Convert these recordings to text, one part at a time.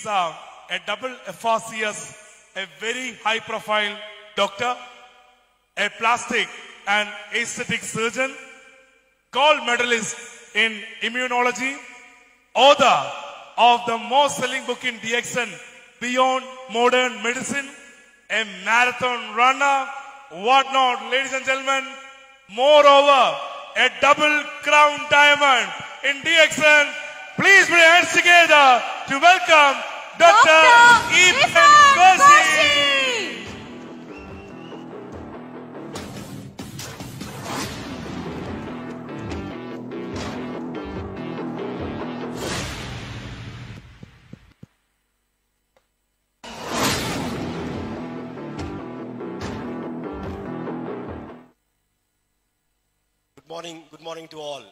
is a double FRCS, a very high profile doctor, a plastic and aesthetic surgeon, gold medalist in immunology, author of the most selling book in DXN, Beyond Modern Medicine, a marathon runner, whatnot, ladies and gentlemen. Moreover, a double crown diamond in DXN. Please put your hands together to welcome Dr. Ibn. Good morning to all.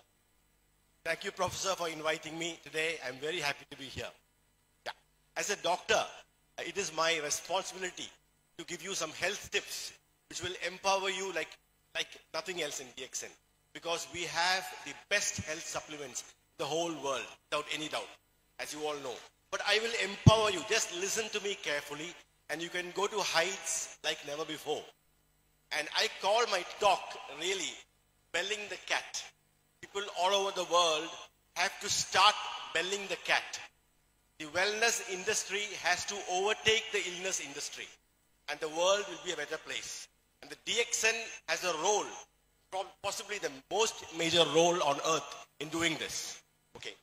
Thank you, Professor, for inviting me today. I'm very happy to be here. Yeah. As a doctor, it is my responsibility to give you some health tips which will empower you like nothing else in DXN. Because we have the best health supplements in the whole world, without any doubt, as you all know. But I will empower you. Just listen to me carefully, and you can go to heights like never before. And I call my talk really belling the cat. People all over the world have to start belling the cat. The wellness industry has to overtake the illness industry, and the world will be a better place. And the DXN has a role, possibly the most major role on earth in doing this. Okay,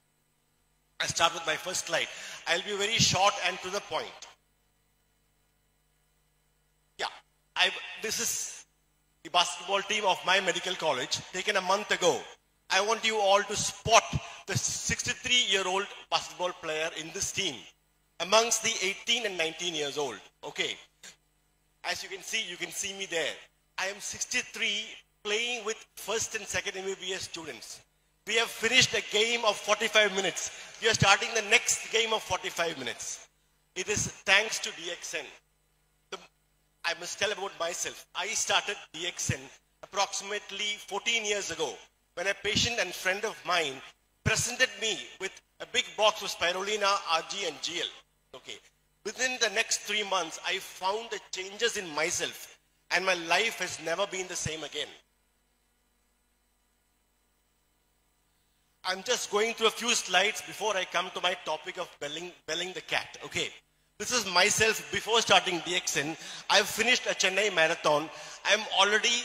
I start with my first slide. I'll be very short and to the point. Yeah, this is the basketball team of my medical college, taken a month ago. I want you all to spot the 63-year-old basketball player in this team amongst the 18 and 19 years old. Okay. As you can see me there. I am 63 playing with first and second MBBS students. We have finished a game of 45 minutes. We are starting the next game of 45 minutes. It is thanks to DXN. I must tell about myself. I started DXN approximately 14 years ago when a patient and friend of mine presented me with a big box of spirulina, RG and GL. Okay. Within the next 3 months, I found the changes in myself, and my life has never been the same again. I'm just going through a few slides before I come to my topic of belling the cat. Okay. This is myself before starting DXN. I've finished a Chennai marathon. I'm already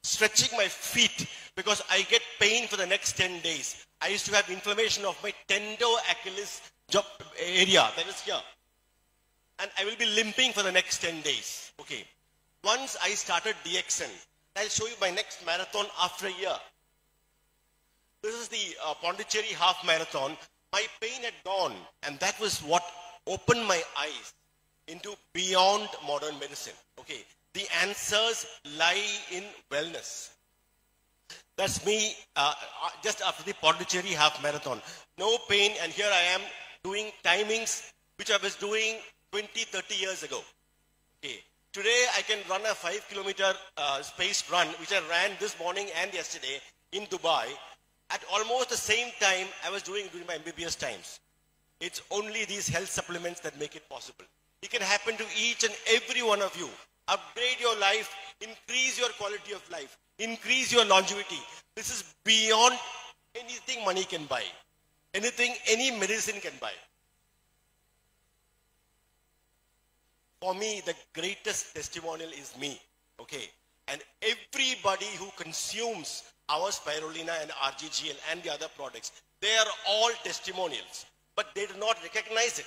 stretching my feet because I get pain for the next 10 days. I used to have inflammation of my tendo Achilles area, that is here. And I will be limping for the next 10 days. Okay. Once I started DXN, I'll show you my next marathon after a year. This is the Pondicherry half marathon. My pain had gone, and that was what opened my eyes into beyond modern medicine. Okay, the answers lie in wellness. That's me just after the Poddicherry half marathon. No pain, and here I am doing timings which I was doing 20, 30 years ago. Okay, today I can run a 5-kilometer spaced run which I ran this morning and yesterday in Dubai at almost the same time I was doing during my MBBS times. It's only these health supplements that make it possible. It can happen to each and every one of you. Upgrade your life, increase your quality of life, increase your longevity. This is beyond anything money can buy, anything any medicine can buy. For me, the greatest testimonial is me, okay? And everybody who consumes our spirulina and RGGL and the other products, they are all testimonials. But they do not recognize it.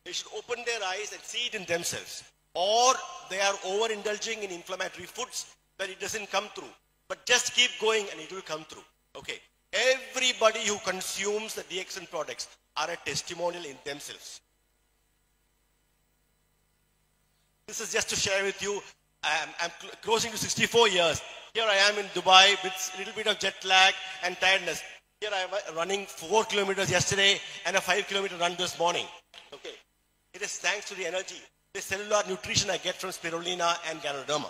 They should open their eyes and see it in themselves. Or they are overindulging in inflammatory foods that it doesn't come through. But just keep going and it will come through. Okay. Everybody who consumes the DXN products are a testimonial in themselves. This is just to share with you. I'm closing to 64 years. Here I am in Dubai with a little bit of jet lag and tiredness. Here I am running 4 kilometers yesterday and a 5-kilometer run this morning. Okay. It is thanks to the energy, the cellular nutrition I get from spirulina and ganoderma.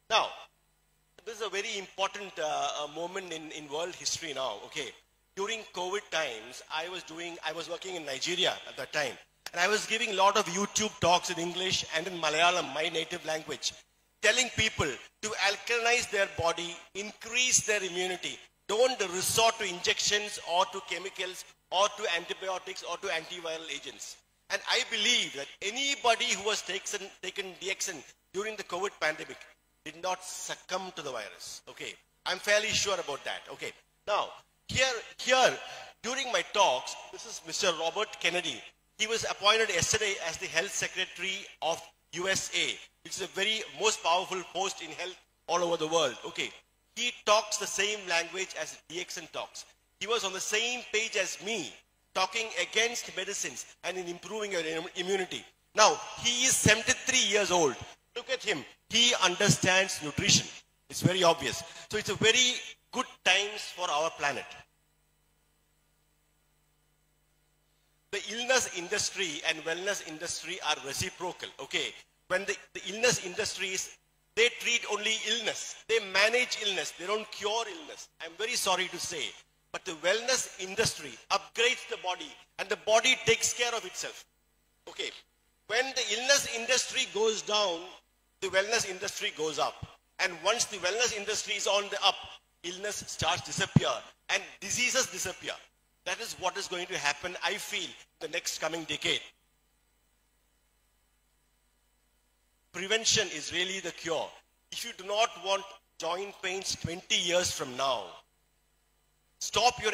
Now, This is a very important moment in world history now. Okay, during COVID times, I was working in Nigeria at that time, and I was giving a lot of YouTube talks in English and in Malayalam, my native language, telling people to alkalinize their body, increase their immunity. Don't resort to injections or to chemicals or to antibiotics or to antiviral agents. And I believe that anybody who was taken DXN during the COVID pandemic did not succumb to the virus. Okay, I'm fairly sure about that. Okay, now here during my talks, this is Mr. Robert Kennedy. He was appointed yesterday as the Health Secretary of USA, which is a very most powerful post in health all over the world. Okay, he talks the same language as DXN talks. He was on the same page as me, talking against medicines and in improving your immunity. Now, he is 73 years old. Look at him. He understands nutrition. It's very obvious. So it's a very good times for our planet. The illness industry and wellness industry are reciprocal. Okay. When the illness industries, they treat only illness. They manage illness. They don't cure illness. I'm very sorry to say. But the wellness industry upgrades the body and the body takes care of itself. Okay. When the illness industry goes down, the wellness industry goes up. And once the wellness industry is on the up, illness starts to disappear and diseases disappear. That is what is going to happen, I feel, the next coming decade. Prevention is really the cure. If you do not want joint pains 20 years from now, stop your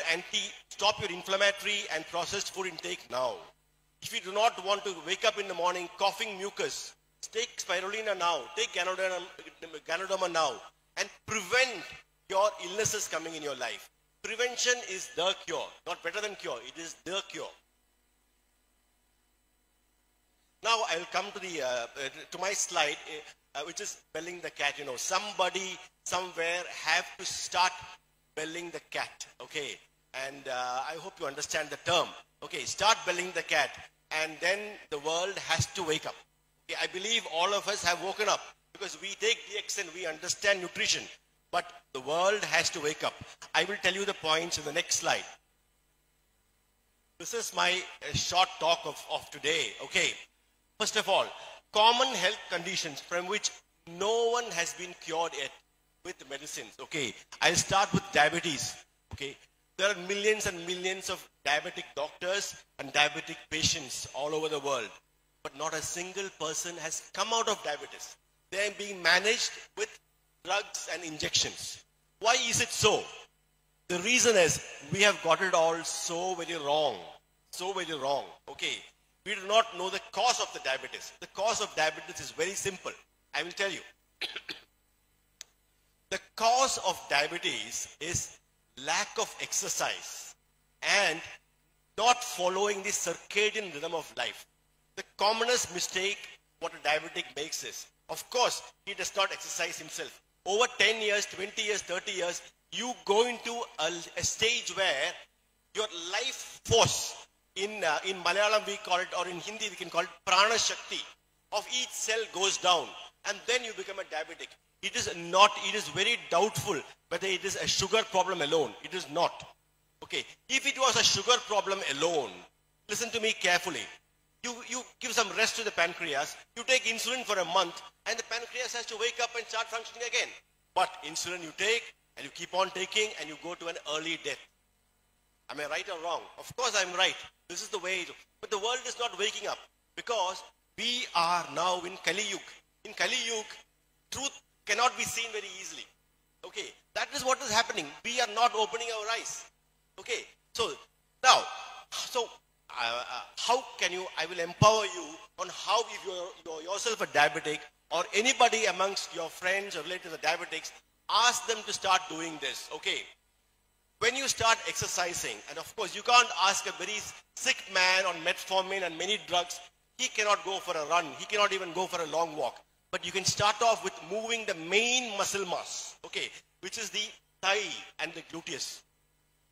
inflammatory and processed food intake now. If you do not want to wake up in the morning coughing mucus, take spirulina now, take Ganoderma now, and prevent your illnesses coming in your life. Prevention is the cure, not better than cure, it is the cure. Now I'll come to my slide, which is belling the cat. You know, somebody somewhere have to start belling the cat, okay? And I hope you understand the term. Okay, start belling the cat, and then the world has to wake up. Okay, I believe all of us have woken up because we take DXN, we understand nutrition, but the world has to wake up. I will tell you the points in the next slide. This is my short talk of today, okay? First of all, common health conditions from which no one has been cured yet with medicines, okay? I'll start with diabetes, okay? There are millions and millions of diabetic doctors and diabetic patients all over the world, but not a single person has come out of diabetes. They are being managed with drugs and injections. Why is it so? The reason is we have got it all so very wrong, okay? We do not know the cause of the diabetes. The cause of diabetes is very simple. I will tell you. The cause of diabetes is lack of exercise and not following the circadian rhythm of life. The commonest mistake what a diabetic makes is, of course, he does not exercise himself. Over 10 years, 20 years, 30 years, you go into a stage where your life force, in Malayalam we call it, or in Hindi we can call it prana shakti, of each cell goes down, and then you become a diabetic. It is very doubtful whether it is a sugar problem alone. It is not. Okay, if it was a sugar problem alone, listen to me carefully. You give some rest to the pancreas, you take insulin for a month, and the pancreas has to wake up and start functioning again. But insulin you take, and you keep on taking, and you go to an early death. Am I right or wrong? Of course I'm right. This is the way it is. But the world is not waking up, because we are now in Kali Yuga. In Kali Yuga, truth cannot be seen very easily. Okay, that is what is happening. We are not opening our eyes. Okay, so now, how can you, I will empower you on how, if you're yourself a diabetic or anybody amongst your friends or relatives are diabetics, ask them to start doing this, okay? When you start exercising, and of course you can't ask a very sick man on metformin and many drugs, he cannot go for a run, he cannot even go for a long walk. But you can start off with moving the main muscle mass, okay, which is the thigh and the gluteus.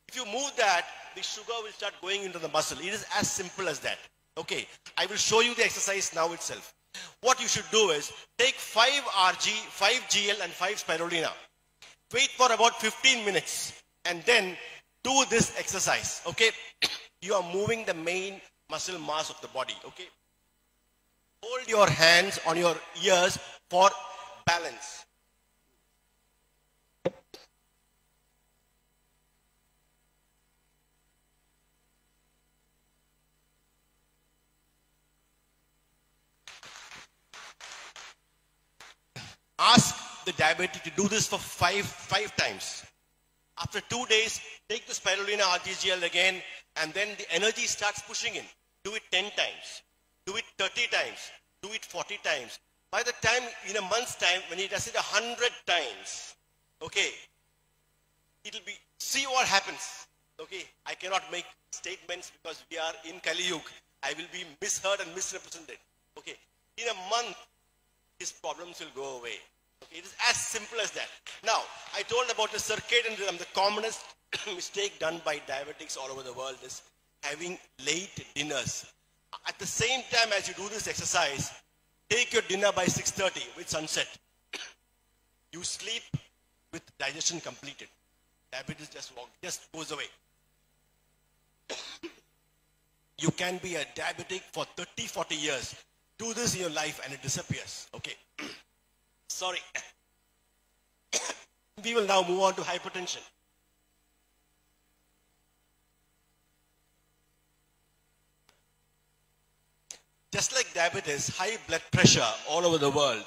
If you move that, the sugar will start going into the muscle. It is as simple as that. Okay, I will show you the exercise now itself. What you should do is take 5 Rg, 5 Gl and 5 spirulina. Wait for about 15 minutes and then do this exercise, okay? You are moving the main muscle mass of the body, okay? Hold your hands on your ears for balance. Ask the diabetic to do this for five times. After 2 days, take the spirulina RTGL again, and then the energy starts pushing in. Do it 10 times. Do it 30 times. Do it 40 times. By the time, in a month's time, when he does it 100 times, okay, it'll be, see what happens. Okay, I cannot make statements because we are in Kali Yuga. I will be misheard and misrepresented. Okay, in a month, his problems will go away. Okay, it is as simple as that. Now, I told about the circadian rhythm. The commonest mistake done by diabetics all over the world is having late dinners. At the same time as you do this exercise, take your dinner by 6:30 with sunset. You sleep with digestion completed. Diabetes just goes away. You can be a diabetic for 30, 40 years. Do this in your life and it disappears. Okay. Sorry. We will now move on to hypertension. Just like diabetes, high blood pressure all over the world.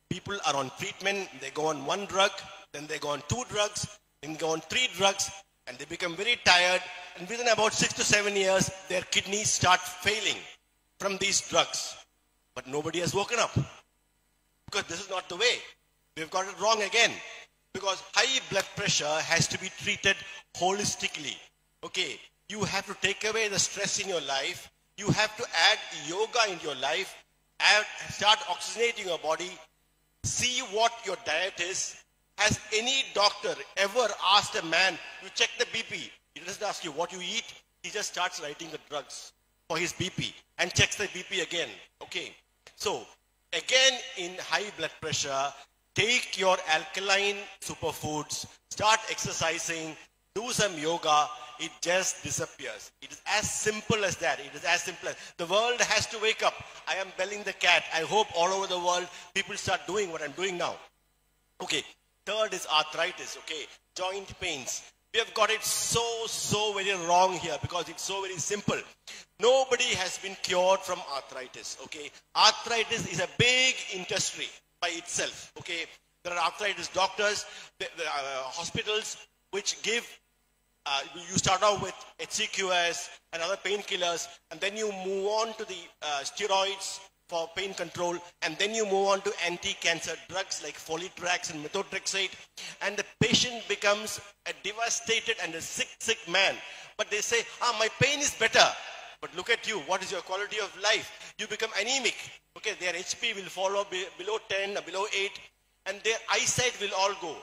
People are on treatment, they go on one drug, then they go on 2 drugs, then go on 3 drugs, and they become very tired. And within about 6 to 7 years, their kidneys start failing from these drugs. But nobody has woken up. Because this is not the way. We've got it wrong again. Because high blood pressure has to be treated holistically. Okay, you have to take away the stress in your life. You have to add yoga into your life. Start oxygenating your body. See what your diet is. Has any doctor ever asked a man, you check the BP? He doesn't ask you what you eat. He just starts writing the drugs for his BP and checks the BP again. Okay. So, again in high blood pressure, take your alkaline superfoods, start exercising, do some yoga, it just disappears. It is as simple as that. It is as simple as, the world has to wake up. I am belling the cat. I hope all over the world people start doing what I'm doing now. Okay, third is arthritis, okay, joint pains. We have got it so very wrong here because it's so very simple. Nobody has been cured from arthritis, okay. Arthritis is a big industry by itself, okay. There are arthritis doctors, hospitals which give, you start out with HCQS and other painkillers, and then you move on to the steroids for pain control, and then you move on to anti-cancer drugs like folitrax and methotrexate, and the patient becomes a devastated and a sick man. But they say, my pain is better. But look at you, what is your quality of life? You become anemic. Okay, their HP will fall below 10 or below 8, and their eyesight will all go.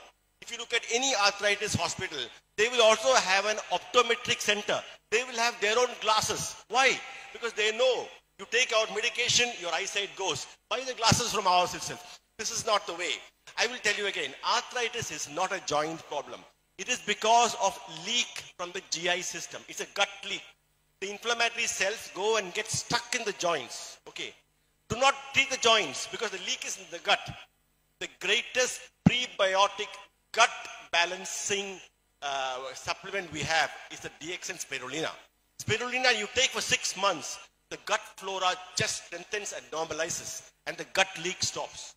If you look at any arthritis hospital, they will also have an optometric center. They will have their own glasses. Why? Because they know you take out medication, your eyesight goes. Buy the glasses from ours itself. This is not the way. I will tell you again, arthritis is not a joint problem. It is because of leak from the GI system. It's a gut leak. The inflammatory cells go and get stuck in the joints. Okay. Do not treat the joints because the leak is in the gut. The greatest prebiotic gut balancing supplement we have is the DXN spirulina. Spirulina you take for 6 months. The gut flora just strengthens and normalizes, and the gut leak stops.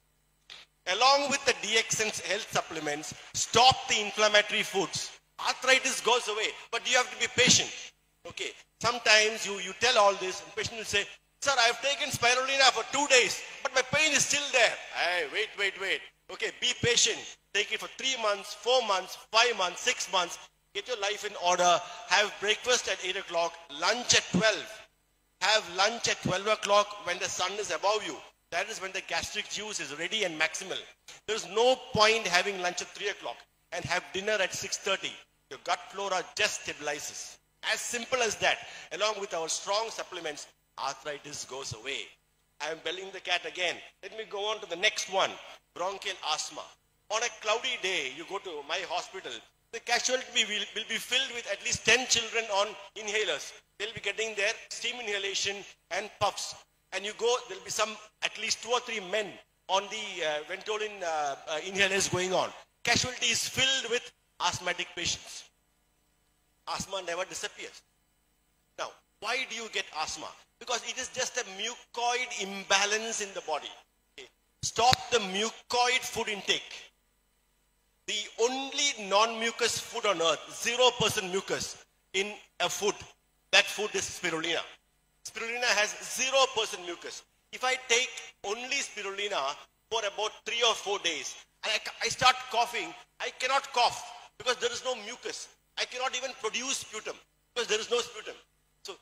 Along with the DXN health supplements, stop the inflammatory foods. Arthritis goes away, but you have to be patient. Okay, sometimes you tell all this, and the patient will say, sir, I have taken spirulina for 2 days, but my pain is still there. Hey, wait. Okay, be patient. Take it for 3 months, 4 months, 5 months, 6 months. Get your life in order. Have breakfast at 8 o'clock, lunch at 12. Have lunch at 12 o'clock when the sun is above you. That is when the gastric juice is ready and maximal. There is no point having lunch at 3 o'clock and have dinner at 6:30. Your gut flora just stabilizes. As simple as that. Along with our strong supplements, arthritis goes away. I am belling the cat again. Let me go on to the next one. Bronchial asthma. On a cloudy day, you go to my hospital, the casualty will be filled with at least 10 children on inhalers. They'll be getting their steam inhalation and puffs. And you go, there'll be at least 2 or 3 men on the Ventolin inhalers going on. Casualty is filled with asthmatic patients. Asthma never disappears. Now, why do you get asthma? Because it is just a mucoid imbalance in the body. Okay. Stop the mucoid food intake. The only non-mucus food on earth, 0% mucus in a food, that food is spirulina. Spirulina has 0% mucus. If I take only spirulina for about 3 or 4 days, and I start coughing, I cannot cough because there is no mucus. I cannot even produce sputum because there is no sputum. So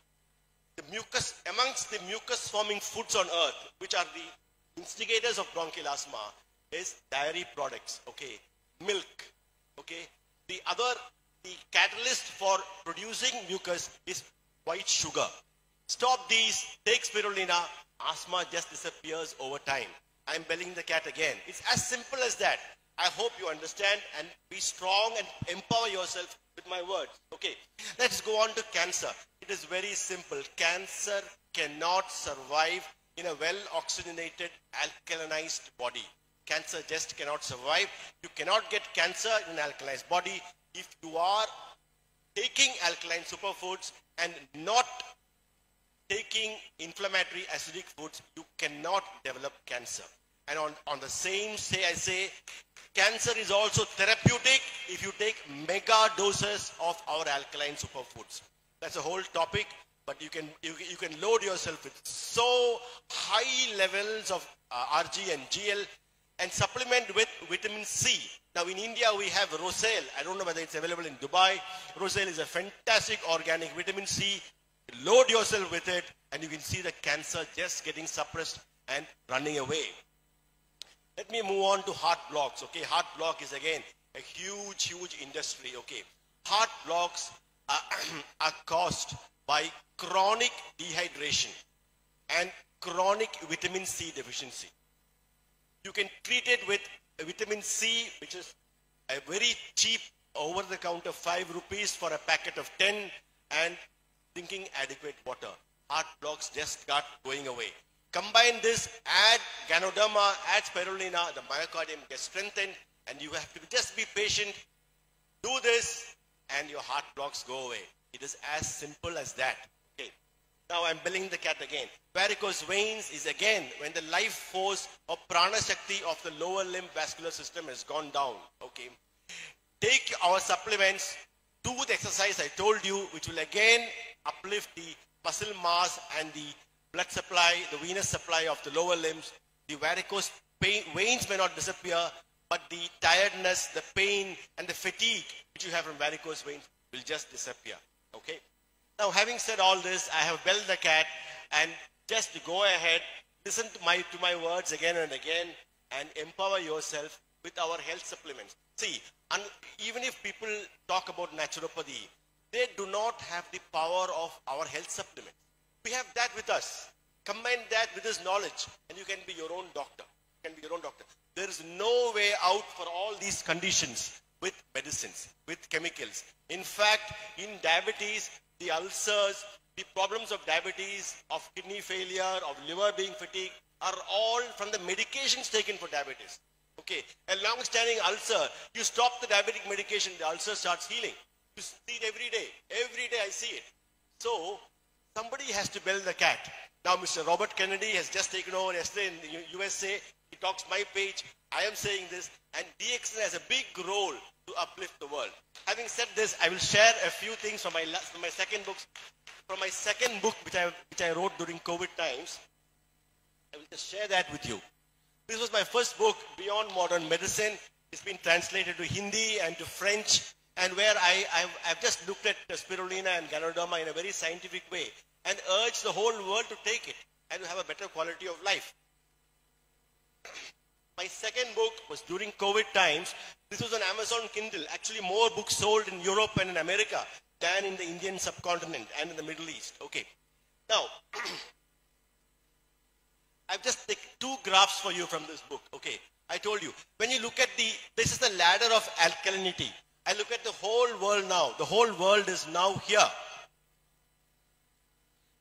the mucus, amongst the mucus forming foods on earth, which are the instigators of bronchial asthma, is dairy products, okay, milk, okay. The catalyst for producing mucus is white sugar. Stop these, take spirulina, asthma just disappears over time. I'm belling the cat again. It's as simple as that. I hope you understand and be strong and empower yourself with my words. Okay, let's go on to cancer. It is very simple. Cancer cannot survive in a well-oxygenated, alkalinized body. Cancer just cannot survive. You cannot get cancer in an alkalized body if you are taking alkaline superfoods and not taking inflammatory acidic foods. You cannot develop cancer. And on the same I say, cancer is also therapeutic if you take mega doses of our alkaline superfoods. That's a whole topic, but you can load yourself with so high levels of RG and GL and supplement with vitamin C. Now in India we have Rosale. I don't know whether it's available in Dubai. Rosale is a fantastic organic vitamin C. Load yourself with it and you can see the cancer just getting suppressed and running away. Let me move on to heart blocks. Okay, heart block is again a huge industry. Okay, heart blocks are caused by chronic dehydration and chronic vitamin C deficiency. You can treat it with vitamin C, which is a very cheap over-the-counter 5 rupees for a packet of 10, and drinking adequate water. Heart blocks just start going away. Combine this, add Ganoderma, add spirulina, the myocardium gets strengthened, and you have to just be patient. Do this, and your heart blocks go away. It is as simple as that. Okay. Now I'm belling the cat again. Varicose veins is again when the life force or prana shakti of the lower limb vascular system has gone down. Okay. Take our supplements, do the exercise I told you, which will again uplift the muscle mass and the blood supply, the venous supply of the lower limbs. The varicose veins may not disappear, but the tiredness, the pain, and the fatigue which you have from varicose veins will just disappear. Okay. Now, having said all this, I have belled the cat, and just go ahead, listen to my words again and again, and empower yourself with our health supplements. See, even if people talk about naturopathy, they do not have the power of our health supplements. We have that with us. Combine that with this knowledge, and you can be your own doctor. You can be your own doctor. There is no way out for all these conditions with medicines, with chemicals. In fact, in diabetes, the ulcers, the problems of diabetes, of kidney failure, of liver being fatigued, are all from the medications taken for diabetes. Okay, a long-standing ulcer, you stop the diabetic medication, the ulcer starts healing. You see it every day. Every day I see it. So, somebody has to bell the cat. Now, Mr. Robert Kennedy has just taken over yesterday in the USA. He talks my page. I am saying this. And DXN has a big role to uplift the world. Having said this, I will share a few things from my second book. From my second book, which I wrote during COVID times. I will just share that with you. This was my first book, Beyond Modern Medicine. It's been translated to Hindi and to French. And where I've just looked at spirulina and Ganoderma in a very scientific way and urged the whole world to take it and to have a better quality of life. My second book was during COVID times. This was on Amazon Kindle. Actually, more books sold in Europe and in America than in the Indian subcontinent and in the Middle East. Okay. Now, I've just taken 2 graphs for you from this book. Okay. I told you. When you look at this is the ladder of alkalinity. I look at the whole world now. The whole world is now here.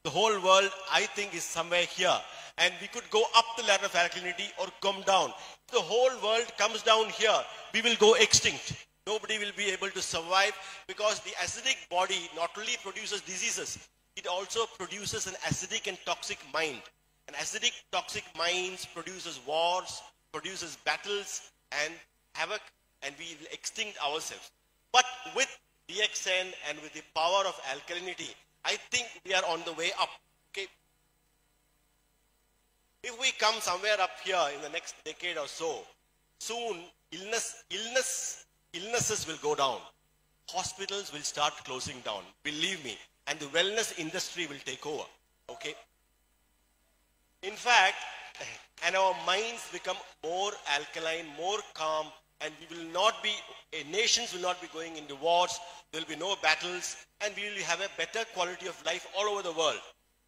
The whole world, I think, is somewhere here. And we could go up the ladder of alkalinity or come down. If the whole world comes down here, we will go extinct. Nobody will be able to survive because the acidic body not only produces diseases, it also produces an acidic and toxic mind. An acidic, toxic mind produces wars, produces battles and havoc, and we will extinct ourselves. But with DXN and with the power of alkalinity, I think we are on the way up. Okay. If we come somewhere up here in the next decade or so, soon illnesses will go down. Hospitals will start closing down. Believe me. And the wellness industry will take over. Okay. In fact, and our minds become more alkaline, more calm, and we will not be, nations will not be going into wars, there will be no battles, and we will have a better quality of life all over the world.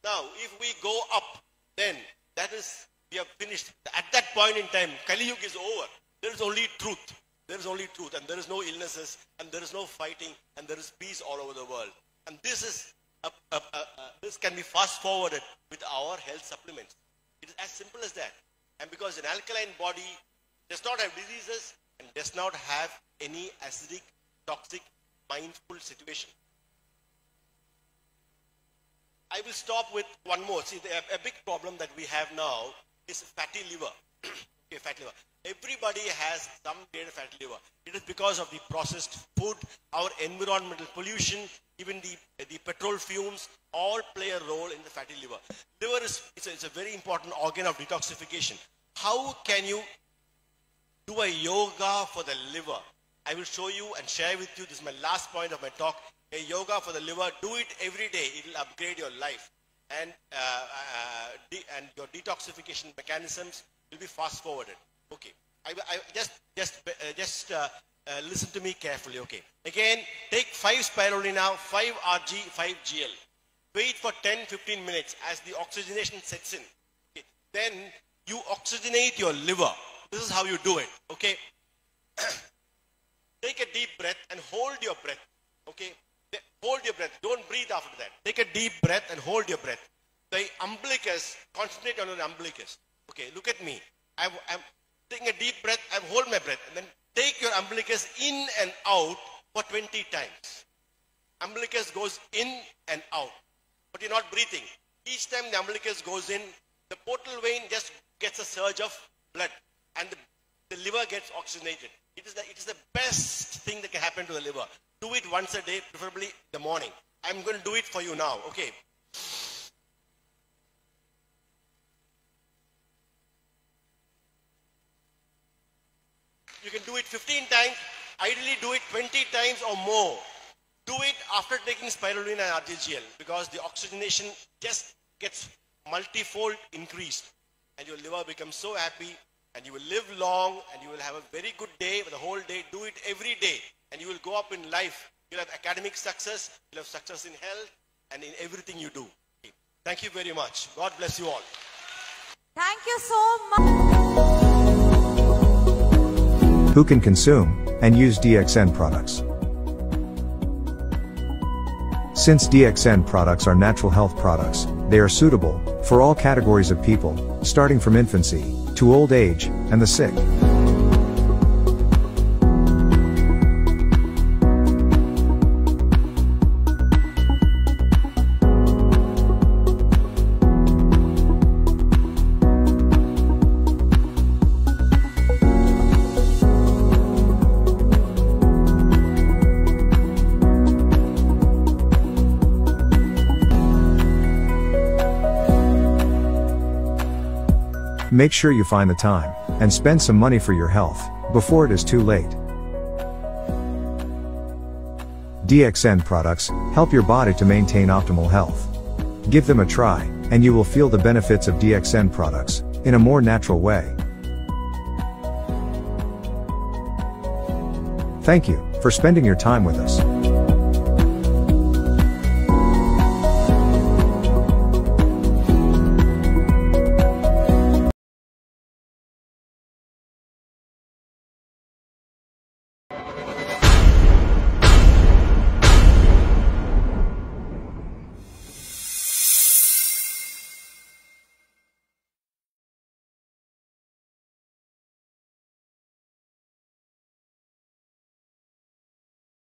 Now, if we go up, then that is, we have finished. At that point in time, Kali Yuga is over. There is only truth. There is only truth, and there is no illnesses, and there is no fighting, and there is peace all over the world. And this is, this can be fast forwarded with our health supplements. It is as simple as that. And because an alkaline body does not have diseases and does not have any acidic, toxic, mindful situation. I will stop with one more. See, a big problem that we have now is fatty liver. Okay, fatty liver. Everybody has some kind of fatty liver. It is because of the processed food, our environmental pollution, even the petrol fumes, all play a role in the fatty liver. Liver is a very important organ of detoxification. How can you do a yoga for the liver? I will show you and share with you, this is my last point of my talk, a yoga for the liver. Do it every day. It will upgrade your life. And your detoxification mechanisms will be fast forwarded. Okay. Just listen to me carefully. Okay. Again, take 5 spirulina, 5 Rg, 5 Gl. Wait for 10-15 minutes as the oxygenation sets in. Okay. Then you oxygenate your liver. This is how you do it. Okay. Take a deep breath and hold your breath. Okay. Hold your breath. Don't breathe after that. Take a deep breath and hold your breath. The umbilicus, concentrate on your umbilicus. Okay. Look at me. I'm taking a deep breath. I hold my breath. And then take your umbilicus in and out for 20 times. Umbilicus goes in and out. But you're not breathing. Each time the umbilicus goes in, the portal vein just gets a surge of blood. And the liver gets oxygenated. It is the best thing that can happen to the liver. Do it once a day, preferably in the morning. I'm going to do it for you now. Okay. You can do it 15 times. Ideally, do it 20 times or more. Do it after taking spirulina and RGGL because the oxygenation just gets multifold increased. And your liver becomes so happy and you will live long and you will have a very good day for the whole day. Do it every day and you will go up in life. You'll have academic success, you'll have success in health and in everything you do. Okay. Thank you very much. God bless you all. Thank you so much. Who can consume and use DXN products? Since DXN products are natural health products, they are suitable for all categories of people, starting from infancy to old age and the sick. Make sure you find the time and spend some money for your health before it is too late. DXN products help your body to maintain optimal health. Give them a try, and you will feel the benefits of DXN products in a more natural way. Thank you for spending your time with us.